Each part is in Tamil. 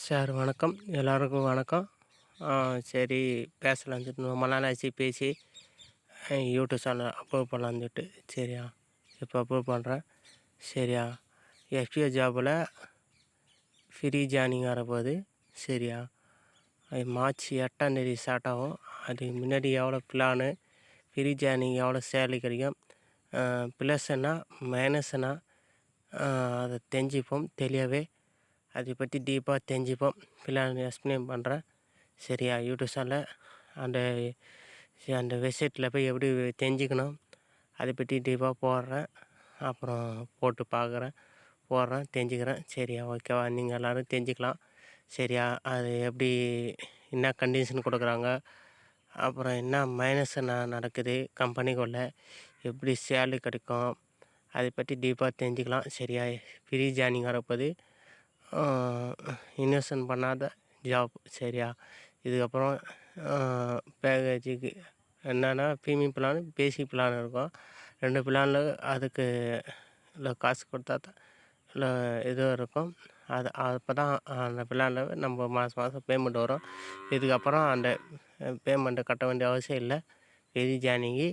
சார் வணக்கம். எல்லாருக்கும் வணக்கம். சரி பேசலான்னு சொல்லிட்டு ரொம்ப நாள் ஆச்சு பேசி யூடியூப் சேனல் அப்லோட் பண்ணலான்னு சொல்லிட்டு சரியா இப்போ அப்லோட் பண்ணுறேன். சரியா எஃபிஓ ஜாபில் ஃப்ரீ ஜாயினிங் வரப்போகுது. சரியா அது மார்ச் 8ஆம் தேதி ஸ்டார்ட் ஆகும். அதுக்கு முன்னாடி எவ்வளோ பிளானு, ஃப்ரீ ஜாயினிங் எவ்வளோ சேலரி கிடைக்கும், ப்ளஸ் என்ன மைனஸ் என்ன, அதை தெரிஞ்சுப்போம் தெளிவாகவே. அதை பற்றி டீப்பாக தெரிஞ்சுப்போம். பிளான் எக்ஸ்பிளைன் பண்ணுறேன். சரியா யூடியூப் சேனலில் அந்த அந்த வெப்சைட்டில் போய் எப்படி தெரிஞ்சுக்கணும் அதை பற்றி டீப்பாக போடுறேன். அப்புறம் போட்டு போடுறேன் தெரிஞ்சுக்கிறேன். சரியா ஓகேவா, நீங்கள் எல்லோரும் தெரிஞ்சுக்கலாம். சரியா அது எப்படி என்ன கண்டிஷன் கொடுக்குறாங்க, அப்புறம் என்ன மைனஸ் என்ன நடக்குது கம்பெனிக்குள்ளே, எப்படி சேலரி கிடைக்கும், அதை பற்றி டீப்பாக தெரிஞ்சுக்கலாம். சரியா ஃப்ரீ ஜாயினிங் வரப்போது, இன்வெஸ்ட்மெண்ட் பண்ணாத ஜாப். சரியா இதுக்கப்புறம் பேக்கேஜுக்கு என்னென்னா ப்ரீமியம் பிளான், பேசிக் பிளான் இருக்கும். 2 பிளானில் அதுக்கு இல்லை காசு கொடுத்தா தான் இல்லை இதுவும் இருக்கும். அது அப்போ தான் அந்த பிளானில் நம்ம மாதம் பேமெண்ட் வரும். இதுக்கப்புறம் அந்த பேமெண்ட்டை கட்ட வேண்டிய அவசியம் இல்லை. ஃப்ரீ ஜாயினிங்கு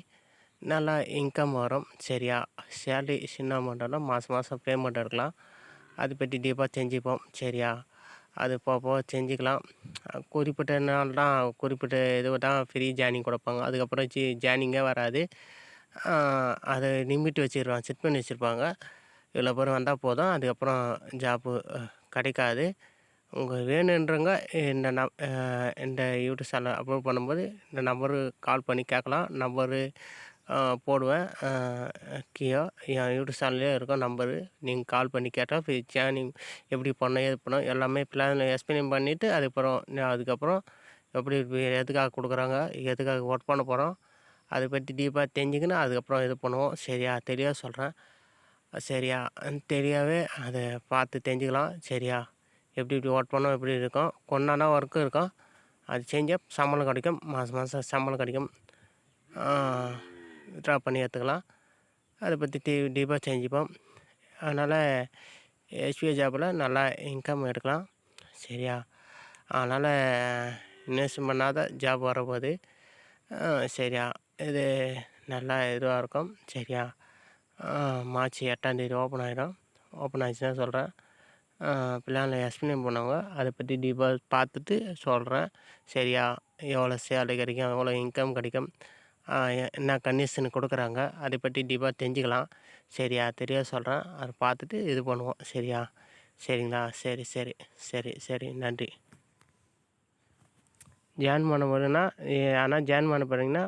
நல்லா இன்கம் வரும். சரியா சேலரி சின்ன அமௌண்ட்டாலும் மாதம் பேமெண்ட் எடுக்கலாம். அதை பற்றி டீப்பாக தெரிஞ்சுப்போம். சரியா அது போக தெரிஞ்சுக்கலாம். குறிப்பிட்ட நாள் தான், குறிப்பிட்ட இது தான் ஃப்ரீ ஜாயினிங் கொடுப்பாங்க. அதுக்கப்புறம் ஜாயினிங்கே வராது. அதை லிமிட் வச்சுருவாங்க, செட் பண்ணி வச்சுருப்பாங்க. இவ்வளோ பேர் வந்தால் போதும், அதுக்கப்புறம் ஜாப்பு கிடைக்காது. உங்களுக்கு வேணுன்றவங்க இந்த யூடியூப் சேனல் அப்லோட் பண்ணும்போது இந்த நம்பருக்கு கால் பண்ணி கேட்கலாம். நம்பரு போடுவேன் கீழே, என் யூடியூப் சேனல்லே இருக்கும் நம்பரு. நீங்கள் கால் பண்ணி கேட்டால் இப்போ ஜாயினிங் எப்படி பண்ணணும், ஏது பண்ணணும் எல்லாமே பிளான் எக்ஸ்பிளைன் பண்ணிவிட்டு அதுக்கப்புறம் எப்படி எதுக்காக கொடுக்குறாங்க, எதுக்காக ஒர்க் பண்ண போகிறோம், அதை பற்றி டீப்பாக தெரிஞ்சுக்கின்னு அதுக்கப்புறம் இது பண்ணுவோம். சரியா தெளிவாக சொல்கிறேன். சரியா தெரியாவே அதை பார்த்து தெரிஞ்சுக்கலாம். சரியா எப்படி ஒர்க் பண்ணோம், எப்படி இருக்கும், கொண்டானா ஒர்க்கும் இருக்கும். அது செஞ்சால் சம்பளம் கிடைக்கும், மாதம் சம்பளம் கிடைக்கும். வித்ட்ரா பண்ணி எடுத்துக்கலாம். அதை பற்றி டீப்பாக தெரிஞ்சுப்போம். அதனால் எஸ்பிஐ ஜாபில் நல்லா இன்கம் எடுக்கலாம். சரியா அதனால் இன்வெஸ்ட் பண்ணாத ஜாப் வரப்போகுது. சரியா இது நல்லா இதுவாக இருக்கும். சரியா மார்ச் 8ஆம் தேதி ஓப்பன் ஆகிடும். ஓப்பன் ஆகிடுச்சுன்னா சொல்கிறேன். பிளானில் எக்ஸ்பிளைன் பண்ணுவாங்க, அதை பற்றி டீப்பாக பார்த்துட்டு சொல்கிறேன். சரியா எவ்வளோ சேலரி கிடைக்கும், எவ்வளோ இன்கம் கிடைக்கும், என்ன கண்டிஷன் கொடுக்குறாங்க, அதை பற்றி டீப்பாக தெரிஞ்சுக்கலாம். சரியா தெரியாது சொல்கிறேன். அதை பார்த்துட்டு இது பண்ணுவோம். சரியா சரிங்களா, சரி நன்றி. ஜாயின் பண்ண போகிறேன்னா ஆனால் ஜாயின் பண்ண போகிறீங்கன்னா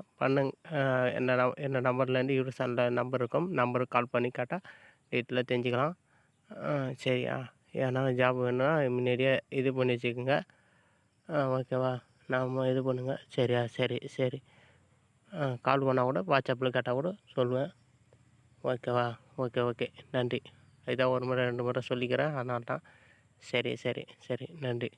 என்ன நம்பர்லேருந்து யூடியூப் சேனலில் நம்பர் இருக்கும். நம்பருக்கு கால் பண்ணி கேட்டால் டீட்டெயிலாக தெரிஞ்சுக்கலாம். சரியா ஏன்னா ஜாப் வேணுன்னா முன்னாடியே இது பண்ணி வச்சுக்கோங்க. ஓகேவா நாம் இது பண்ணுங்கள். சரியா சரி கால் பண்ணால் கூட வாட்ஸ்அப்பில் கேட்டால் கூட சொல்லுவேன். ஓகேவா ஓகே நன்றி. இதான் 1 முறை 2 முறை சொல்லிக்கிறேன், அதனால தான். சரி நன்றி.